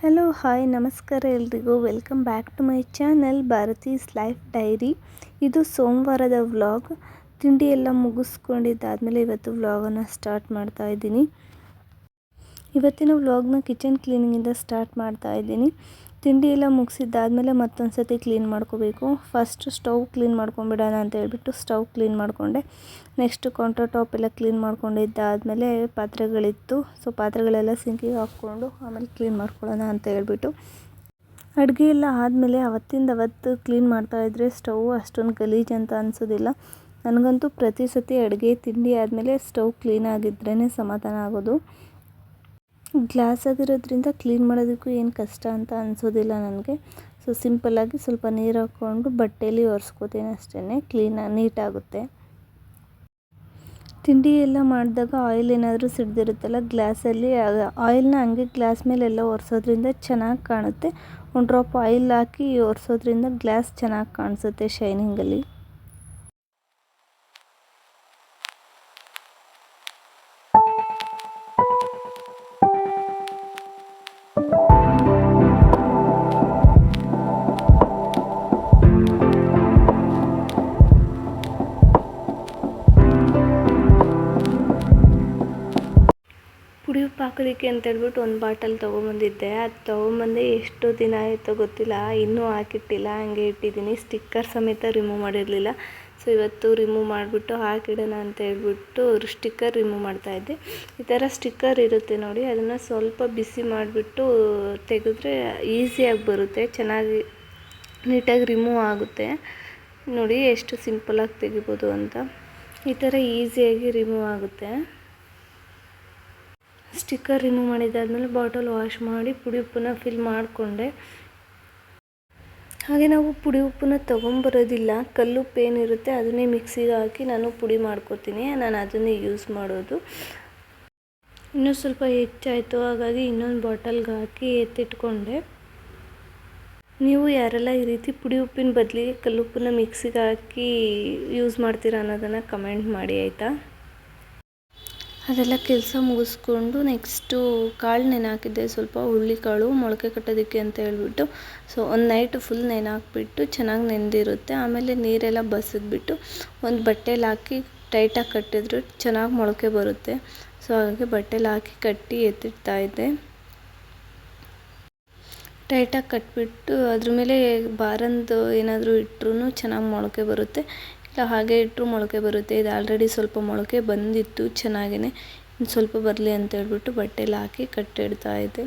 Hello hi ನಮಸ್ಕಾರ ಎಲ್ರಿಗೂ. Welcome back to my channel Bharati's life diary. ಇದು ಸೋಮವಾರದ ವ್ಲಾಗ್. ತಿಂಡಿ ಎಲ್ಲ ಮುಗಿಸ್ಕೊಂಡಿದ್ದಾದಮೇಲೆ ಇವತ್ತು ವ್ಲಾಗನ್ನು ಸ್ಟಾರ್ಟ್ ಮಾಡ್ತಾ ಇದ್ದೀನಿ. ಇವತ್ತಿನ ವ್ಲಾಗ್ನ ಕಿಚನ್ ಕ್ಲೀನಿಂಗಿಂದ ಸ್ಟಾರ್ಟ್ ಮಾಡ್ತಾ ಇದ್ದೀನಿ. ತಿಂಡಿ ಎಲ್ಲ ಮುಗಿಸಿದ್ದಾದಮೇಲೆ ಮತ್ತೊಂದು ಸತಿ ಕ್ಲೀನ್ ಮಾಡ್ಕೋಬೇಕು. ಫಸ್ಟ್ ಸ್ಟವ್ ಕ್ಲೀನ್ ಮಾಡ್ಕೊಂಬಿಡೋಣ ಅಂತ ಹೇಳ್ಬಿಟ್ಟು ಸ್ಟವ್ ಕ್ಲೀನ್ ಮಾಡಿಕೊಂಡೆ. ನೆಕ್ಸ್ಟ್ ಕೌಂಟರ್ ಟಾಪ್ ಎಲ್ಲ ಕ್ಲೀನ್ ಮಾಡ್ಕೊಂಡಿದ್ದಾದಮೇಲೆ ಪಾತ್ರೆಗಳಿತ್ತು. ಸೊ ಪಾತ್ರೆಗಳೆಲ್ಲ ಸಿಂಕಿಗೆ ಹಾಕ್ಕೊಂಡು ಆಮೇಲೆ ಕ್ಲೀನ್ ಮಾಡ್ಕೊಳ್ಳೋಣ ಅಂತ ಹೇಳ್ಬಿಟ್ಟು ಅಡುಗೆ ಎಲ್ಲ ಆದಮೇಲೆ ಅವತ್ತು ಕ್ಲೀನ್ ಮಾಡ್ತಾಯಿದ್ರೆ ಸ್ಟವ್ ಅಷ್ಟೊಂದು ಗಲೀಜು ಅಂತ ಅನಿಸೋದಿಲ್ಲ. ನನಗಂತೂ ಪ್ರತಿ ಸತಿ ಅಡುಗೆ ತಿಂಡಿ ಆದಮೇಲೆ ಸ್ಟವ್ ಕ್ಲೀನ್ ಆಗಿದ್ರೇ ಸಮಾಧಾನ ಆಗೋದು. ಗ್ಲಾಸ್ ಆಗಿರೋದ್ರಿಂದ ಕ್ಲೀನ್ ಮಾಡೋದಕ್ಕೂ ಏನು ಕಷ್ಟ ಅಂತ ಅನಿಸೋದಿಲ್ಲ ನನಗೆ. ಸೊ ಸಿಂಪಲ್ಲಾಗಿ ಸ್ವಲ್ಪ ನೀರು ಹಾಕ್ಕೊಂಡು ಬಟ್ಟೆಯಲ್ಲಿ ಒರೆಸ್ಕೋತೀನಿ ಅಷ್ಟೇ, ನೀಟಾಗುತ್ತೆ. ತಿಂಡಿ ಎಲ್ಲ ಮಾಡಿದಾಗ ಆಯಿಲ್ ಏನಾದರೂ ಸಿಡ್ದಿರುತ್ತಲ್ಲ ಗ್ಲಾಸಲ್ಲಿ, ಆಯಿಲ್ನ ಹಂಗೆ ಗ್ಲಾಸ್ ಮೇಲೆಲ್ಲ ಒರೆಸೋದ್ರಿಂದ ಚೆನ್ನಾಗಿ ಕಾಣುತ್ತೆ. ಒಂದು ಡ್ರಾಪ್ ಆಯಿಲ್ ಹಾಕಿ ಒರೆಸೋದ್ರಿಂದ ಗ್ಲಾಸ್ ಚೆನ್ನಾಗಿ ಕಾಣಿಸುತ್ತೆ ಶೈನಿಂಗಲ್ಲಿ. ಪುಡಿ ಉಪ್ಪು ಹಾಕೋದಕ್ಕೆ ಅಂತ ಹೇಳ್ಬಿಟ್ಟು ಒಂದು ಬಾಟಲ್ ತೊಗೊಂಬಂದಿದ್ದೆ. ಅದು ತೊಗೊಂಬಂದೆ ಎಷ್ಟು ದಿನ ಆಯಿತೋ ಗೊತ್ತಿಲ್ಲ, ಇನ್ನೂ ಹಾಕಿಟ್ಟಿಲ್ಲ, ಹಂಗೆ ಇಟ್ಟಿದ್ದೀನಿ. ಸ್ಟಿಕ್ಕರ್ ಸಮೇತ ರಿಮೂವ್ ಮಾಡಿರಲಿಲ್ಲ. ಸೊ ಇವತ್ತು ರಿಮೂವ್ ಮಾಡಿಬಿಟ್ಟು ಹಾಕಿಡೋಣ ಅಂತ ಹೇಳ್ಬಿಟ್ಟು ಸ್ಟಿಕ್ಕರ್ ರಿಮೂವ್ ಮಾಡ್ತಾಯಿದ್ದೆ. ಈ ಥರ ಸ್ಟಿಕ್ಕರ್ ಇರುತ್ತೆ ನೋಡಿ, ಅದನ್ನು ಸ್ವಲ್ಪ ಬಿಸಿ ಮಾಡಿಬಿಟ್ಟು ತೆಗೆದ್ರೆ ಈಸಿಯಾಗಿ ಬರುತ್ತೆ, ಚೆನ್ನಾಗಿ ನೀಟಾಗಿ ರಿಮೂವ್ ಆಗುತ್ತೆ. ನೋಡಿ ಎಷ್ಟು ಸಿಂಪಲಾಗಿ ತೆಗಿಬೋದು ಅಂತ. ಈ ಥರ ಈಸಿಯಾಗಿ ರಿಮೂವ್ ಆಗುತ್ತೆ. ಸ್ಟಿಕ್ಕರ್ ರಿಮೂವ್ ಮಾಡಿದ್ದಾದಮೇಲೆ ಬಾಟಲ್ ವಾಶ್ ಮಾಡಿ ಪುಡಿ ಉಪ್ಪನ್ನ ಫಿಲ್ ಮಾಡಿಕೊಂಡೆ. ಹಾಗೆ ನಾವು ಪುಡಿ ಉಪ್ಪನ್ನ ತೊಗೊಂಬರೋದಿಲ್ಲ, ಕಲ್ಲುಪ್ಪು ಏನಿರುತ್ತೆ ಅದನ್ನೇ ಮಿಕ್ಸಿಗೆ ಹಾಕಿ ನಾನು ಪುಡಿ ಮಾಡ್ಕೊತೀನಿ. ನಾನು ಅದನ್ನೇ ಯೂಸ್ ಮಾಡೋದು. ಇನ್ನೂ ಸ್ವಲ್ಪ ಹೆಚ್ಚಾಯಿತು, ಹಾಗಾಗಿ ಇನ್ನೊಂದು ಬಾಟಲ್ಗೆ ಹಾಕಿ ಎತ್ತಿಟ್ಕೊಂಡೆ. ನೀವು ಯಾರೆಲ್ಲ ಈ ರೀತಿ ಪುಡಿ ಉಪ್ಪಿನ ಬದಲಿಗೆ ಕಲ್ಲುಪ್ಪನ್ನ ಮಿಕ್ಸಿಗೆ ಹಾಕಿ ಯೂಸ್ ಮಾಡ್ತೀರಾ ಅನ್ನೋದನ್ನು ಕಮೆಂಟ್ ಮಾಡಿ ಆಯಿತಾ. ಅದೆಲ್ಲ ಕೆಲಸ ಮುಗಿಸ್ಕೊಂಡು ನೆಕ್ಸ್ಟು ಕಾಳು ನೆನೆ ಸ್ವಲ್ಪ ಹುರುಳಿಕಾಳು ಮೊಳಕೆ ಕಟ್ಟೋದಕ್ಕೆ ಅಂತ ಹೇಳ್ಬಿಟ್ಟು. ಸೊ ಒಂದು ನೈಟ್ ಫುಲ್ ನೆನೆ ಹಾಕ್ಬಿಟ್ಟು ಚೆನ್ನಾಗಿ ನೆಂದಿರುತ್ತೆ. ಆಮೇಲೆ ನೀರೆಲ್ಲ ಬಸಿದ್ಬಿಟ್ಟು ಒಂದು ಬಟ್ಟೆಲಿ ಹಾಕಿ ಟೈಟಾಗಿ ಕಟ್ಟಿದ್ರೆ ಚೆನ್ನಾಗಿ ಮೊಳಕೆ ಬರುತ್ತೆ. ಸೊ ಹಾಗಾಗಿ ಬಟ್ಟೆಲಿ ಹಾಕಿ ಕಟ್ಟಿ ಎತ್ತಿಡ್ತಾಯಿದ್ದೆ. ಟೈಟಾಗಿ ಕಟ್ಬಿಟ್ಟು ಅದ್ರ ಮೇಲೆ ಬಾರಂದು ಏನಾದರೂ ಇಟ್ಟರೂ ಚೆನ್ನಾಗಿ ಮೊಳಕೆ ಬರುತ್ತೆ, ಇಲ್ಲ ಹಾಗೆ ಇಟ್ಟರು ಮೊಳಕೆ ಬರುತ್ತೆ. ಇದು ಆಲ್ರೆಡಿ ಸ್ವಲ್ಪ ಮೊಳಕೆ ಬಂದಿತ್ತು ಚೆನ್ನಾಗೇ, ಇನ್ನು ಸ್ವಲ್ಪ ಬರಲಿ ಅಂತ ಹೇಳ್ಬಿಟ್ಟು ಬಟ್ಟೆಲಿ ಹಾಕಿ ಕಟ್ಟಿಡ್ತಾಯಿದ್ದೆ.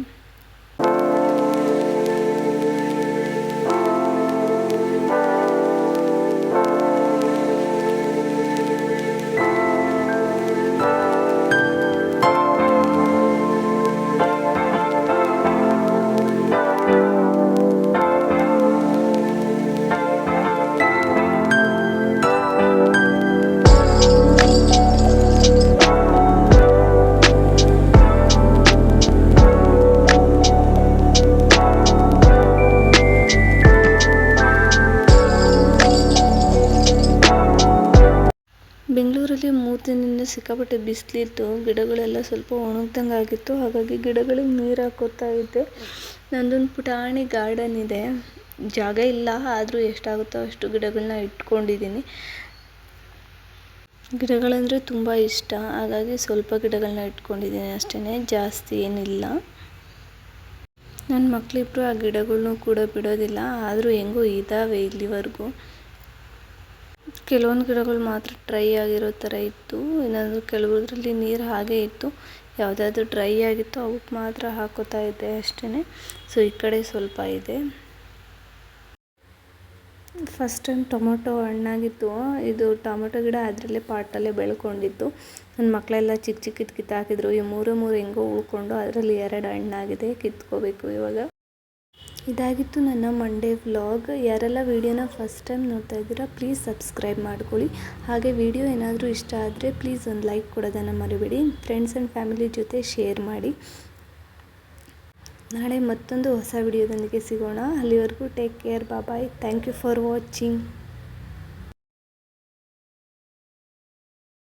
ಬೆಂಗಳೂರಲ್ಲಿ 3 ದಿನದಿಂದ ಸಿಕ್ಕಾಪಟ್ಟೆ ಬಿಸಿಲಿತ್ತು. ಗಿಡಗಳೆಲ್ಲ ಸ್ವಲ್ಪ ಒಣಗ್ದಂಗೆ ಆಗಿತ್ತು, ಹಾಗಾಗಿ ಗಿಡಗಳಿಗೆ ನೀರು ಹಾಕೋತಾ ಇದ್ದೆ. ನಂದೊಂದು ಪುಟಾಣಿ ಗಾರ್ಡನ್ ಇದೆ, ಜಾಗ ಇಲ್ಲ, ಆದರೂ ಎಷ್ಟಾಗುತ್ತೋ ಅಷ್ಟು ಗಿಡಗಳನ್ನ ಇಟ್ಕೊಂಡಿದ್ದೀನಿ. ಗಿಡಗಳಂದರೆ ತುಂಬ ಇಷ್ಟ, ಹಾಗಾಗಿ ಸ್ವಲ್ಪ ಗಿಡಗಳನ್ನ ಇಟ್ಕೊಂಡಿದ್ದೀನಿ ಅಷ್ಟೇ, ಜಾಸ್ತಿ ಏನಿಲ್ಲ. ನನ್ನ ಮಕ್ಕಳಿಬ್ರು ಆ ಗಿಡಗಳ್ನೂ ಕೂಡ ಬಿಡೋದಿಲ್ಲ, ಆದರೂ ಹೆಂಗೋ ಇದ್ದಾವೆ ಇಲ್ಲಿವರೆಗೂ. ಕೆಲವೊಂದು ಗಿಡಗಳು ಮಾತ್ರ ಡ್ರೈ ಆಗಿರೋ ಥರ ಇತ್ತು, ಇನ್ನೊಂದು ಕೆಲವುದ್ರಲ್ಲಿ ನೀರು ಹಾಗೆ ಇತ್ತು. ಯಾವುದಾದ್ರೂ ಡ್ರೈ ಆಗಿತ್ತು ಅವಕ್ಕೆ ಮಾತ್ರ ಹಾಕೋತಾ ಇದ್ದೆ ಅಷ್ಟೇ. ಸೊ ಈ ಕಡೆ ಸ್ವಲ್ಪ ಇದೆ. ಫಸ್ಟ್ ಟೈಮ್ ಟೊಮೊಟೊ ಹಣ್ಣಾಗಿತ್ತು. ಇದು ಟೊಮೊಟೊ ಗಿಡ ಅದರಲ್ಲೇ ಪಾಟಲ್ಲೇ ಬೆಳ್ಕೊಂಡಿತ್ತು. ನನ್ನ ಮಕ್ಕಳೆಲ್ಲ ಚಿಕ್ಕ ಚಿಕ್ಕದು ಕಿತ್ತಾಕಿದ್ರು. ಈ ಮೂರು ಹೆಂಗೋ ಉಳ್ಕೊಂಡು ಅದರಲ್ಲಿ 2 ಹಣ್ಣಾಗಿದೆ, ಕಿತ್ಕೋಬೇಕು ಇವಾಗ. ಇದಾಗಿತ್ತು ನನ್ನ ಮಂಡೇ ವ್ಲಾಗ್. ಯಾರೆಲ್ಲ ವಿಡಿಯೋನ ಫಸ್ಟ್ ಟೈಮ್ ನೋಡ್ತಾ ಇದ್ದೀರಾ ಪ್ಲೀಸ್ ಸಬ್ಸ್ಕ್ರೈಬ್ ಮಾಡ್ಕೊಳ್ಳಿ. ಹಾಗೆ ವಿಡಿಯೋ ಏನಾದರೂ ಇಷ್ಟ ಆದರೆ ಪ್ಲೀಸ್ ಒಂದು ಲೈಕ್ ಕೊಡೋದನ್ನು ಮರಿಬೇಡಿ. ಫ್ರೆಂಡ್ಸ್ ಆ್ಯಂಡ್ ಫ್ಯಾಮಿಲಿ ಜೊತೆ ಶೇರ್ ಮಾಡಿ. ನಾಳೆ ಮತ್ತೊಂದು ಹೊಸ ವಿಡಿಯೋದೊಂದಿಗೆ ಸಿಗೋಣ. ಅಲ್ಲಿವರೆಗೂ take care, bye. Thank you for watching.